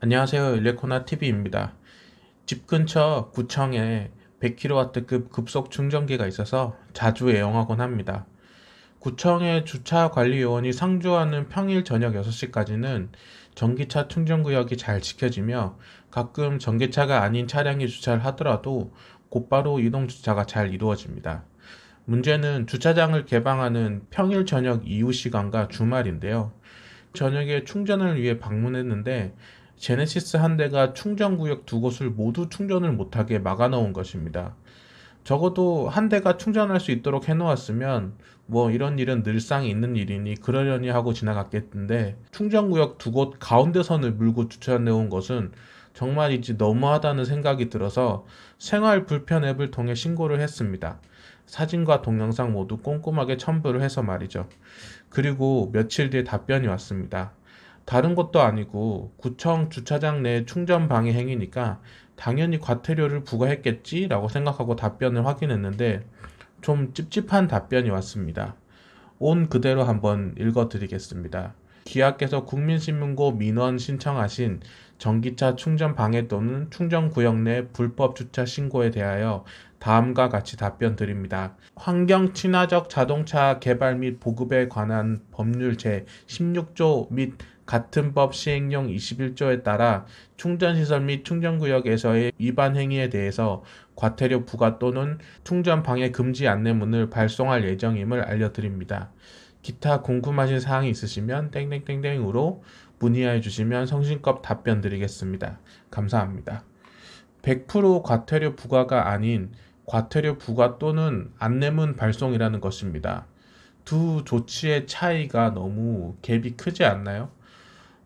안녕하세요. 일레코나TV입니다. 집 근처 구청에 100kW급 급속 충전기가 있어서 자주 애용하곤 합니다. 구청의 주차 관리 요원이 상주하는 평일 저녁 6시까지는 전기차 충전구역이 잘 지켜지며 가끔 전기차가 아닌 차량이 주차를 하더라도 곧바로 이동 주차가 잘 이루어집니다. 문제는 주차장을 개방하는 평일 저녁 이후 시간과 주말인데요. 저녁에 충전을 위해 방문했는데 제네시스 한 대가 충전구역 두 곳을 모두 충전을 못하게 막아놓은 것입니다. 적어도 한 대가 충전할 수 있도록 해놓았으면 뭐 이런 일은 늘상 있는 일이니 그러려니 하고 지나갔겠는데 충전구역 두 곳 가운데 선을 물고 주차해놓은 것은 정말이지 너무하다는 생각이 들어서 생활 불편 앱을 통해 신고를 했습니다. 사진과 동영상 모두 꼼꼼하게 첨부를 해서 말이죠. 그리고 며칠 뒤에 답변이 왔습니다. 다른 것도 아니고 구청 주차장 내 충전 방해 행위니까 당연히 과태료를 부과했겠지라고 생각하고 답변을 확인했는데 좀 찝찝한 답변이 왔습니다. 온 그대로 한번 읽어드리겠습니다. 기아께서 국민신문고 민원 신청하신 전기차 충전 방해 또는 충전 구역 내 불법 주차 신고에 대하여 다음과 같이 답변 드립니다. 환경 친화적 자동차 개발 및 보급에 관한 법률 제 16조 및 같은 법 시행령 21조에 따라 충전시설 및 충전구역에서의 위반 행위에 대해서 과태료 부과 또는 충전 방해 금지 안내문을 발송할 예정임을 알려드립니다. 기타 궁금하신 사항이 있으시면 땡땡땡땡으로 문의해 주시면 성심껏 답변 드리겠습니다. 감사합니다. 100% 과태료 부과가 아닌 과태료 부과 또는 안내문 발송이라는 것입니다. 두 조치의 차이가 너무 갭이 크지 않나요?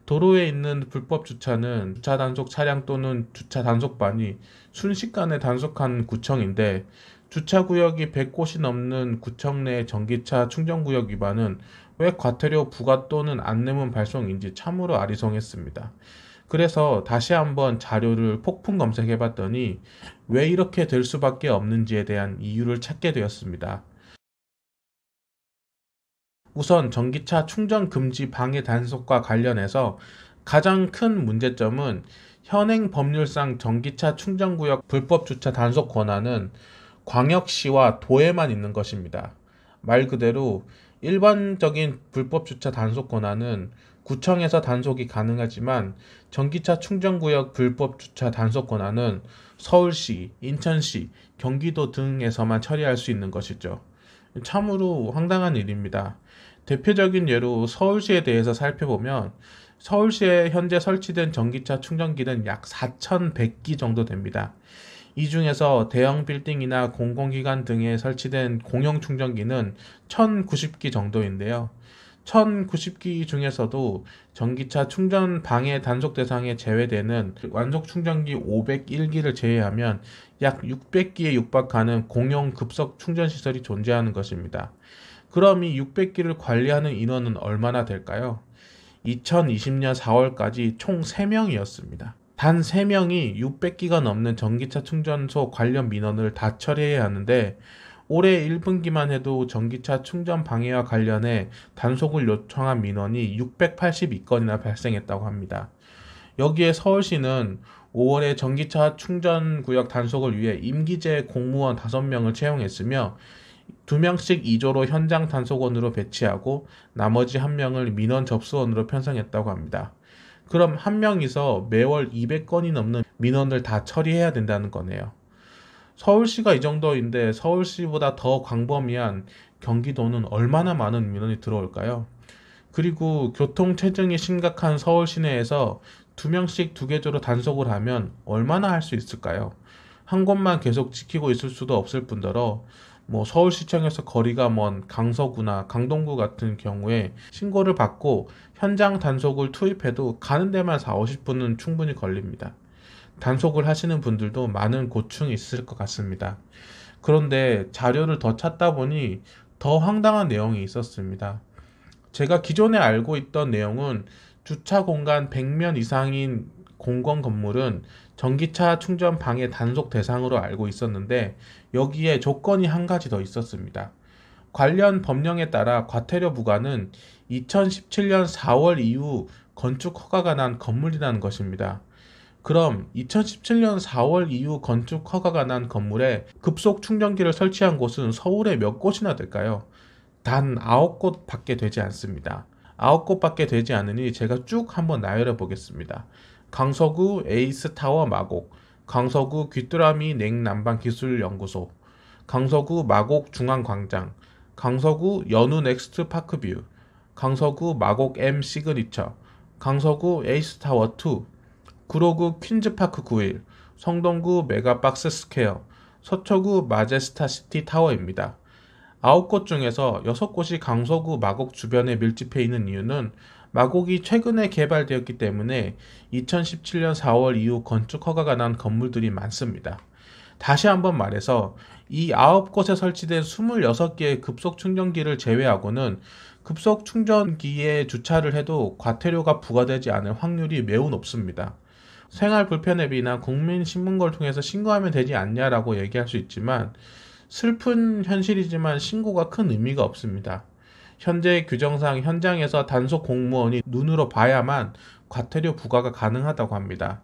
도로에 있는 불법 주차는 주차 단속 차량 또는 주차 단속반이 순식간에 단속한 구청인데 주차 구역이 100곳이 넘는 구청 내 전기차 충전 구역 위반은 왜 과태료 부과 또는 안내문 발송인지 참으로 아리송했습니다. 그래서 다시 한번 자료를 폭풍 검색해 봤더니 왜 이렇게 될 수밖에 없는지에 대한 이유를 찾게 되었습니다. 우선 전기차 충전 금지 방해 단속과 관련해서 가장 큰 문제점은 현행 법률상 전기차 충전구역 불법 주차 단속 권한은 광역시와 도에만 있는 것입니다. 말 그대로 일반적인 불법 주차 단속 권한은 구청에서 단속이 가능하지만 전기차 충전구역 불법 주차 단속 권한은 서울시, 인천시, 경기도 등에서만 처리할 수 있는 것이죠. 참으로 황당한 일입니다. 대표적인 예로 서울시에 대해서 살펴보면 서울시에 현재 설치된 전기차 충전기는 약 4,100기 정도 됩니다. 이 중에서 대형 빌딩이나 공공기관 등에 설치된 공용 충전기는 1,090기 정도인데요. 1,090기 중에서도 전기차 충전 방해 단속 대상에 제외되는 완속 충전기 501기를 제외하면 약 600기에 육박하는 공용 급속 충전 시설이 존재하는 것입니다. 그럼 이 600기를 관리하는 인원은 얼마나 될까요? 2020년 4월까지 총 3명이었습니다. 단 3명이 600기가 넘는 전기차 충전소 관련 민원을 다 처리해야 하는데 올해 1분기만 해도 전기차 충전 방해와 관련해 단속을 요청한 민원이 682건이나 발생했다고 합니다. 여기에 서울시는 5월에 전기차 충전 구역 단속을 위해 임기제 공무원 5명을 채용했으며 2명씩 2조로 현장 단속원으로 배치하고 나머지 1명을 민원 접수원으로 편성했다고 합니다. 그럼 1명이서 매월 200건이 넘는 민원을 다 처리해야 된다는 거네요. 서울시가 이 정도인데 서울시보다 더 광범위한 경기도는 얼마나 많은 민원이 들어올까요? 그리고 교통체증이 심각한 서울 시내에서 2명씩 2개조로 단속을 하면 얼마나 할 수 있을까요? 한 곳만 계속 지키고 있을 수도 없을 뿐더러 서울시청에서 거리가 먼 강서구나 강동구 같은 경우에 신고를 받고 현장 단속을 투입해도 가는 데만 4, 50분은 충분히 걸립니다. 단속을 하시는 분들도 많은 고충이 있을 것 같습니다. 그런데 자료를 더 찾다 보니 더 황당한 내용이 있었습니다. 제가 기존에 알고 있던 내용은 주차 공간 100면 이상인 공공 건물은 전기차 충전 방해 단속 대상으로 알고 있었는데 여기에 조건이 한 가지 더 있었습니다. 관련 법령에 따라 과태료 부과는 2017년 4월 이후 건축 허가가 난 건물이라는 것입니다. 그럼 2017년 4월 이후 건축 허가가 난 건물에 급속 충전기를 설치한 곳은 서울에 몇 곳이나 될까요? 단 9곳밖에 되지 않습니다. 9곳밖에 되지 않으니 제가 쭉 한번 나열해 보겠습니다. 강서구 에이스타워 마곡, 강서구 귀뚜라미 냉난방기술연구소, 강서구 마곡 중앙광장, 강서구 연우 넥스트 파크뷰, 강서구 마곡 M 시그니처, 강서구 에이스타워 2, 구로구 퀸즈파크 9일, 성동구 메가박스 스퀘어, 서초구 마제스타 시티 타워입니다. 9곳 중에서 6곳이 강서구 마곡 주변에 밀집해 있는 이유는 마곡이 최근에 개발되었기 때문에 2017년 4월 이후 건축 허가가 난 건물들이 많습니다. 다시 한번 말해서 이 9곳에 설치된 26개의 급속 충전기를 제외하고는 급속 충전기에 주차를 해도 과태료가 부과되지 않을 확률이 매우 높습니다. 생활 불편앱이나 국민신문고를 통해서 신고하면 되지 않냐라고 얘기할 수 있지만 슬픈 현실이지만 신고가 큰 의미가 없습니다. 현재 규정상 현장에서 단속 공무원이 눈으로 봐야만 과태료 부과가 가능하다고 합니다.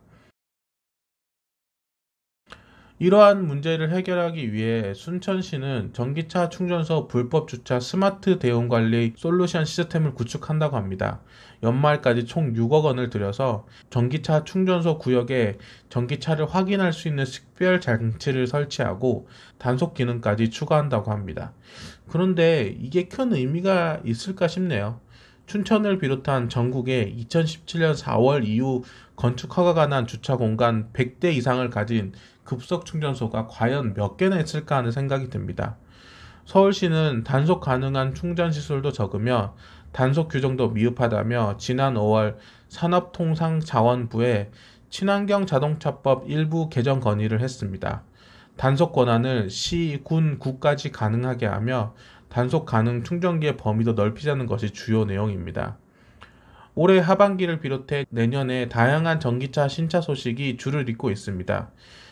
이러한 문제를 해결하기 위해 순천시는 전기차 충전소 불법 주차 스마트 대응 관리 솔루션 시스템을 구축한다고 합니다. 연말까지 총 6억 원을 들여서 전기차 충전소 구역에 전기차를 확인할 수 있는 식별 장치를 설치하고 단속 기능까지 추가한다고 합니다. 그런데 이게 큰 의미가 있을까 싶네요. 춘천을 비롯한 전국에 2017년 4월 이후 건축 허가가 난 주차 공간 100대 이상을 가진 급속 충전소가 과연 몇 개나 있을까 하는 생각이 듭니다. 서울시는 단속 가능한 충전 시설도 적으며 단속 규정도 미흡하다며 지난 5월 산업통상자원부에 친환경 자동차법 일부 개정 건의를 했습니다. 단속 권한을 시, 군, 구까지 가능하게 하며 단속 가능 충전기의 범위도 넓히자는 것이 주요 내용입니다. 올해 하반기를 비롯해 내년에 다양한 전기차 신차 소식이 줄을 잇고 있습니다.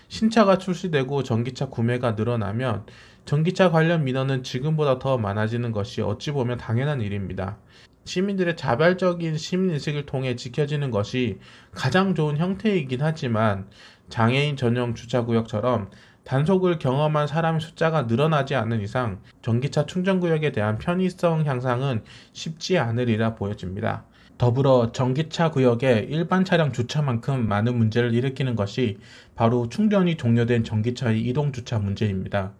신차가 출시되고 전기차 구매가 늘어나면 전기차 관련 민원은 지금보다 더 많아지는 것이 어찌 보면 당연한 일입니다. 시민들의 자발적인 시민의식을 통해 지켜지는 것이 가장 좋은 형태이긴 하지만 장애인 전용 주차구역처럼 단속을 경험한 사람의 숫자가 늘어나지 않는 이상 전기차 충전구역에 대한 편의성 향상은 쉽지 않으리라 보여집니다. 더불어 전기차 구역에 일반 차량 주차만큼 많은 문제를 일으키는 것이 바로 충전이 종료된 전기차의 이동 주차 문제입니다.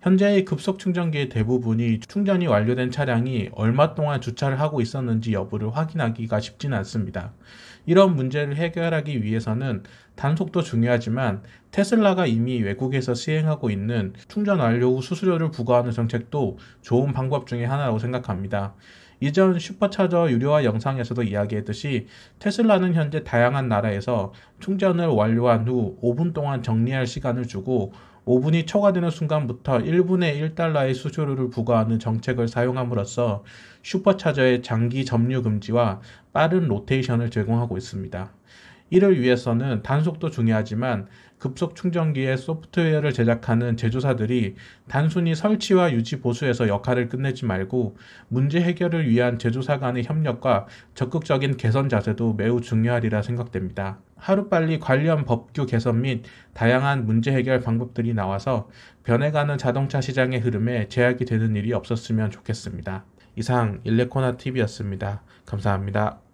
현재의 급속 충전기의 대부분이 충전이 완료된 차량이 얼마 동안 주차를 하고 있었는지 여부를 확인하기가 쉽지는 않습니다. 이런 문제를 해결하기 위해서는 단속도 중요하지만 테슬라가 이미 외국에서 시행하고 있는 충전 완료 후 수수료를 부과하는 정책도 좋은 방법 중에 하나라고 생각합니다. 이전 슈퍼차저 유료화 영상에서도 이야기했듯이 테슬라는 현재 다양한 나라에서 충전을 완료한 후 5분 동안 정리할 시간을 주고 5분이 초과되는 순간부터 1분의 1달러의 수수료를 부과하는 정책을 사용함으로써 슈퍼차저의 장기 점유 금지와 빠른 로테이션을 제공하고 있습니다. 이를 위해서는 단속도 중요하지만 급속 충전기의 소프트웨어를 제작하는 제조사들이 단순히 설치와 유지 보수에서 역할을 끝내지 말고 문제 해결을 위한 제조사 간의 협력과 적극적인 개선 자세도 매우 중요하리라 생각됩니다. 하루빨리 관련 법규 개선 및 다양한 문제 해결 방법들이 나와서 변해가는 자동차 시장의 흐름에 제약이 되는 일이 없었으면 좋겠습니다. 이상 일레코나TV였습니다. 감사합니다.